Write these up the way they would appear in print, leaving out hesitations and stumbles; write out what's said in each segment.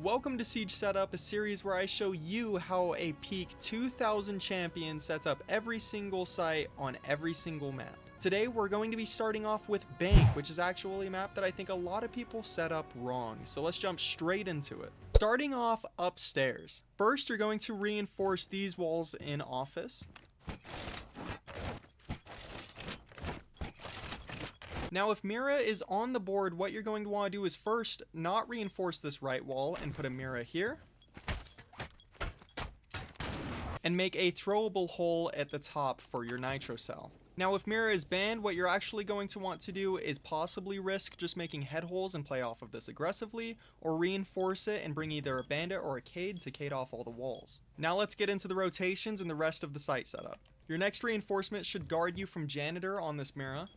Welcome to Siege Setup, a series where I show you how a peak 2000 champion sets up every single site on every single map. Today we're going to be starting off with Bank, which is actually a map that I think a lot of people set up wrong, so let's jump straight into it. Starting off upstairs. First, you're going to reinforce these walls in office. Now, if Mira is on the board, what you're going to want to do is first not reinforce this right wall and put a Mira here. And make a throwable hole at the top for your nitro cell. Now, if Mira is banned, what you're actually going to want to do is possibly risk just making head holes and play off of this aggressively, or reinforce it and bring either a bandit or a Cade to Cade off all the walls. Now let's get into the rotations and the rest of the site setup. Your next reinforcement should guard you from Janitor on this Mira.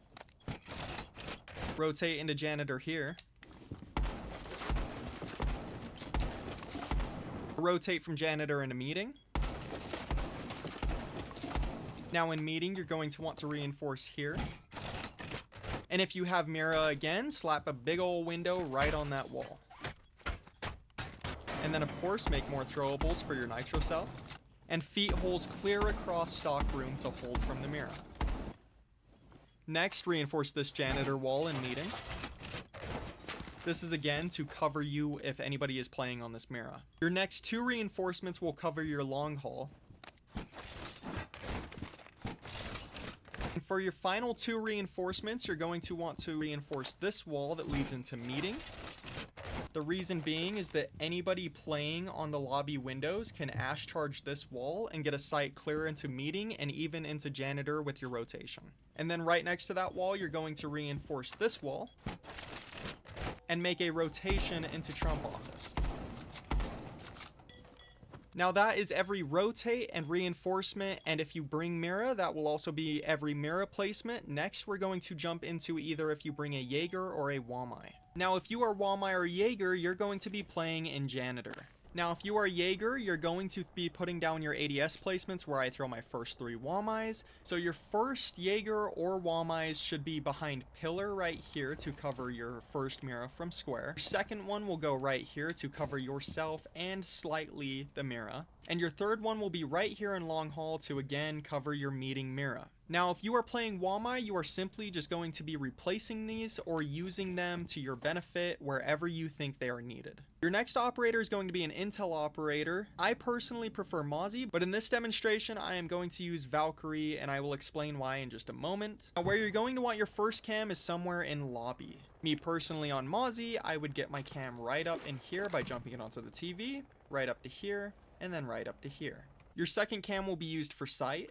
Rotate into Janitor here. Rotate from Janitor into Meeting. Now in Meeting, you're going to want to reinforce here. And if you have Mira again, slap a big old window right on that wall. And then of course, make more throwables for your nitro cell. And feet holes clear across stock room to hold from the Mira. Next, reinforce this Janitor wall in Meeting. This is again to cover you if anybody is playing on this Mira. Your next two reinforcements will cover your long haul. And for your final two reinforcements, you're going to want to reinforce this wall that leads into Meeting. The reason being is that anybody playing on the lobby windows can Ash charge this wall and get a site clear into Meeting and even into Janitor with your rotation. And then right next to that wall, you're going to reinforce this wall and make a rotation into Trump office. Now that is every rotate and reinforcement, and if you bring Mira, that will also be every Mira placement. Next, we're going to jump into either if you bring a Jaeger or a Wamai. Now, if you are Wamai or Jaeger, you're going to be playing in Janitor. Now, if you are Jaeger, you're going to be putting down your ADS placements where I throw my first three Wamais. So your first Jaeger or Wamais should be behind Pillar right here to cover your first Mira from Square. Your second one will go right here to cover yourself and slightly the Mira. And your third one will be right here in Long Haul to again cover your Meeting Mira. Now, if you are playing Wamai, you are simply just going to be replacing these or using them to your benefit wherever you think they are needed. Your next operator is going to be an Intel operator. I personally prefer Mozzie, but in this demonstration, I am going to use Valkyrie, and I will explain why in just a moment. Now, where you're going to want your first cam is somewhere in lobby. Me personally on Mozzie, I would get my cam right up in here by jumping it onto the TV, right up to here, and then right up to here. Your second cam will be used for site.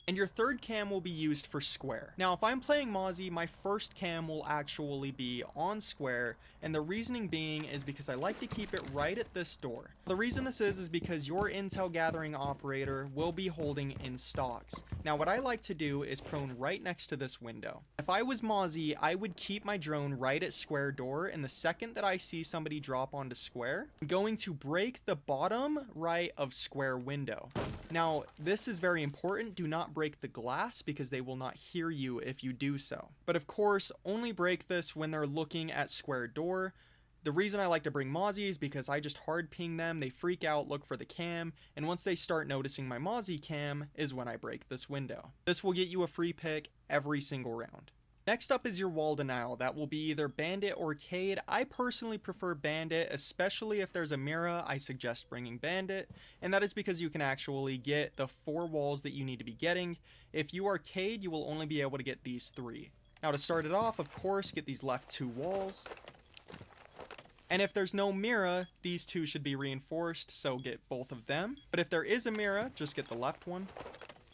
And your third cam will be used for Square. Now, if I'm playing Mozzie, my first cam will actually be on Square, and the reasoning being is because I like to keep it right at this door. The reason this is because your Intel gathering operator will be holding in stocks. Now, what I like to do is prone right next to this window. If I was Mozzie, I would keep my drone right at Square door, and the second that I see somebody drop onto Square, I'm going to break the bottom right of Square window. Now, this is very important. Do not break the glass because they will not hear you if you do so. But of course, only break this when they're looking at Square door. The reason I like to bring Mozzie is because I just hard ping them, they freak out, look for the cam, and once they start noticing my Mozzie cam is when I break this window. This will get you a free pick every single round. Next up is your wall denial. That will be either Bandit or Cade. I personally prefer Bandit, especially if there's a Mira, I suggest bringing Bandit, and that is because you can actually get the 4 walls that you need to be getting. If you are Cade, you will only be able to get these 3. Now to start it off, of course, get these left 2 walls. And if there's no Mira, these 2 should be reinforced, so get both of them. But if there is a Mira, just get the left one.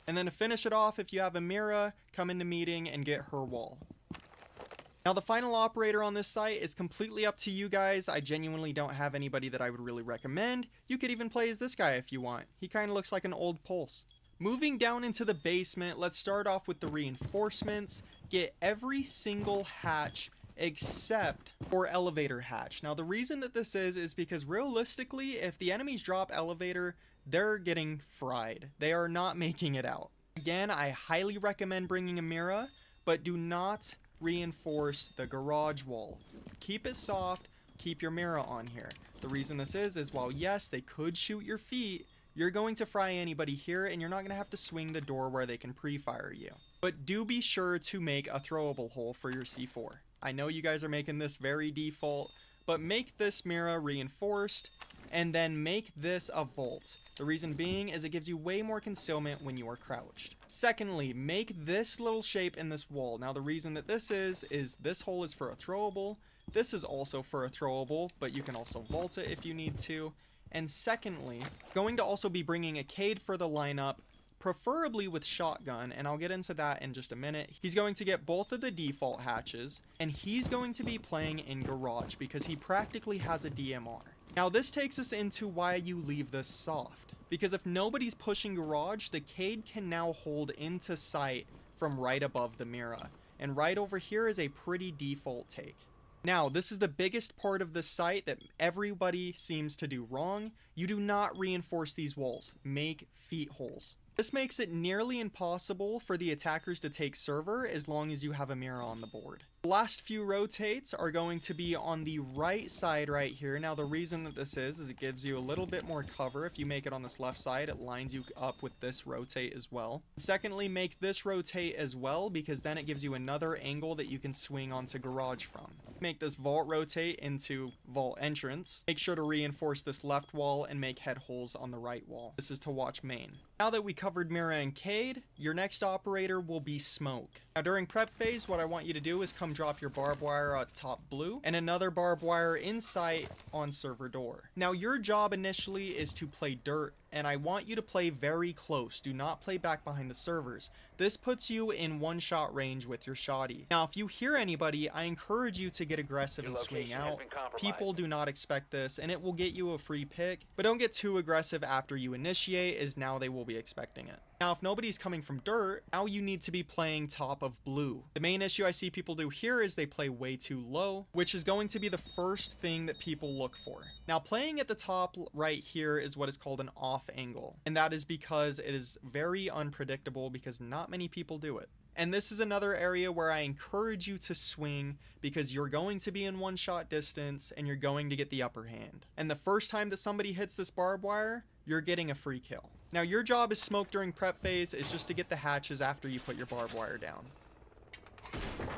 And then to finish it off, if you have a Mira, come into Meeting and get her wall. Now the final operator on this site is completely up to you guys. I genuinely don't have anybody that I would really recommend. You could even play as this guy if you want. He kind of looks like an old Pulse. Moving down into the basement, let's start off with the reinforcements. Get every single hatch except for elevator hatch. Now the reason that this is because realistically, if the enemies drop elevator, they're getting fried. They are not making it out. Again, I highly recommend bringing a Mira, but do not reinforce the garage wall. Keep it soft, keep your mirror on here. The reason this is while yes, they could shoot your feet, you're going to fry anybody here and you're not going to have to swing the door where they can pre-fire you. But do be sure to make a throwable hole for your C4. I know you guys are making this very default, but make this mirror reinforced and then make this a vault. The reason being is it gives you way more concealment when you are crouched. Secondly, make this little shape in this wall. Now the reason that this is this hole is for a throwable. This is also for a throwable, but you can also vault it if you need to. And secondly, going to also be bringing a Cade for the lineup, preferably with shotgun, and I'll get into that in just a minute. He's going to get both of the default hatches, and he's going to be playing in garage because he practically has a DMR. Now this takes us into why you leave this soft. Because if nobody's pushing garage, the Cade can now hold into sight from right above the Mira. And right over here is a pretty default take. Now, this is the biggest part of the site that everybody seems to do wrong. You do not reinforce these walls. Make feet holes. This makes it nearly impossible for the attackers to take server as long as you have a mirror on the board. The last few rotates are going to be on the right side right here. Now the reason that this is it gives you a little bit more cover. If you make it on this left side, it lines you up with this rotate as well. Secondly, make this rotate as well because then it gives you another angle that you can swing onto garage from. Make this vault rotate into vault entrance. Make sure to reinforce this left wall and make head holes on the right wall. This is to watch main. Now that we covered Mira and Cade, your next operator will be Smoke. Now during prep phase, what I want you to do is come drop your barbed wire at top blue and another barbed wire in sight on server door. Now your job initially is to play dirt, and I want you to play very close. Do not play back behind the servers. This puts you in one-shot range with your shoddy. Now if you hear anybody, I encourage you to get aggressive and swing out. People do not expect this, and it will get you a free pick, but don't get too aggressive after you initiate, as now they will be expecting it. Now if nobody's coming from dirt, now you need to be playing top of blue. The main issue I see people do here is they play way too low, which is going to be the first thing that people look for. Now playing at the top right here is what is called an off angle, and that is because it is very unpredictable because not many people do it. And this is another area where I encourage you to swing because you're going to be in one shot distance and you're going to get the upper hand. And the first time that somebody hits this barbed wire, you're getting a free kill. Now your job as Smoke during prep phase is just to get the hatches after you put your barbed wire down.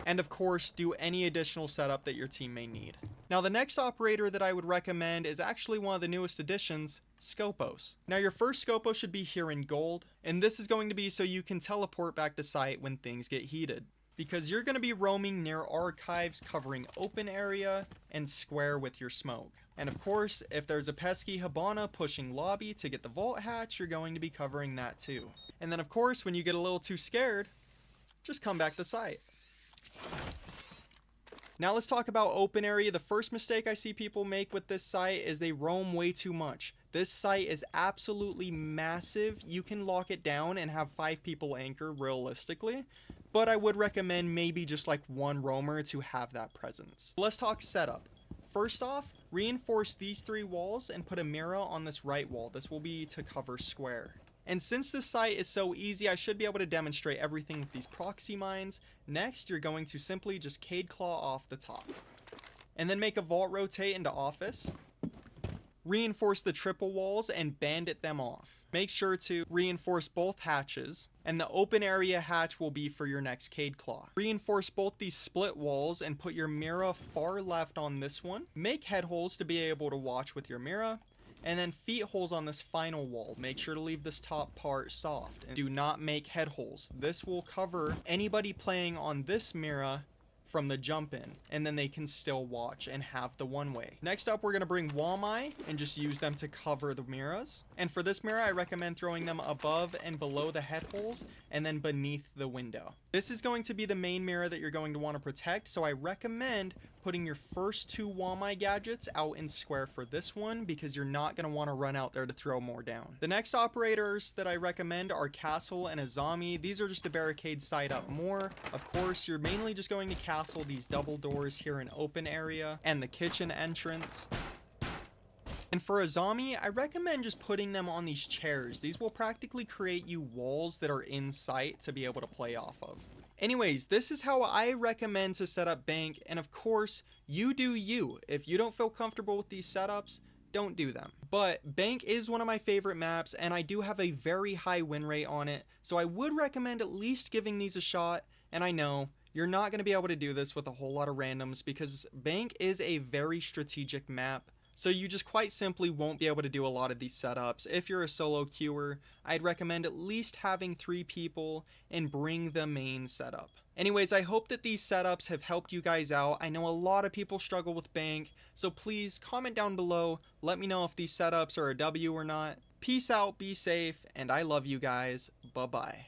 And of course, do any additional setup that your team may need. Now the next operator that I would recommend is actually one of the newest additions, Scopos. Now your first Scopos should be here in gold, and this is going to be so you can teleport back to site when things get heated. Because you're going to be roaming near archives covering open area and square with your smoke. And of course, if there's a pesky Hibana pushing lobby to get the vault hatch, you're going to be covering that too. And then of course, when you get a little too scared, just come back to site. Now let's talk about open area. The first mistake I see people make with this site is they roam way too much. This site is absolutely massive. You can lock it down and have 5 people anchor realistically, but I would recommend maybe just like one roamer to have that presence. Let's talk setup. First off, reinforce these 3 walls and put a mirror on this right wall. This will be to cover square. And since this site is so easy, I should be able to demonstrate everything with these proxy mines. Next, you're going to simply just Cade Claw off the top. And then make a vault rotate into office. Reinforce the triple walls and bandit them off. Make sure to reinforce both hatches, and the open area hatch will be for your next Cade Claw. Reinforce both these split walls and put your mirror far left on this one. Make head holes to be able to watch with your mirror. And then feet holes on this final wall. Make sure to leave this top part soft. And do not make head holes. This will cover anybody playing on this mirror from the jump in, and then they can still watch and have the one way. Next up, we're going to bring Wamai and just use them to cover the mirrors. And for this mirror, I recommend throwing them above and below the head holes and then beneath the window. This is going to be the main mirror that you're going to want to protect, so I recommend putting your first 2 Wamai gadgets out in square for this one because you're not going to want to run out there to throw more down. The next operators that I recommend are Castle and Azami. These are just to barricade side up more. Of course, you're mainly just going to castle these double doors here in open area and the kitchen entrance. And for Azami, I recommend just putting them on these chairs. These will practically create you walls that are in sight to be able to play off of. Anyways, this is how I recommend to set up Bank, and of course, you do you. If you don't feel comfortable with these setups, don't do them. But Bank is one of my favorite maps, and I do have a very high win rate on it, so I would recommend at least giving these a shot. And I know you're not going to be able to do this with a whole lot of randoms because Bank is a very strategic map. So you just quite simply won't be able to do a lot of these setups. If you're a solo queuer, I'd recommend at least having 3 people and bring the main setup. Anyways, I hope that these setups have helped you guys out. I know a lot of people struggle with Bank, so please comment down below. Let me know if these setups are a W or not. Peace out, be safe, and I love you guys. Bye-bye.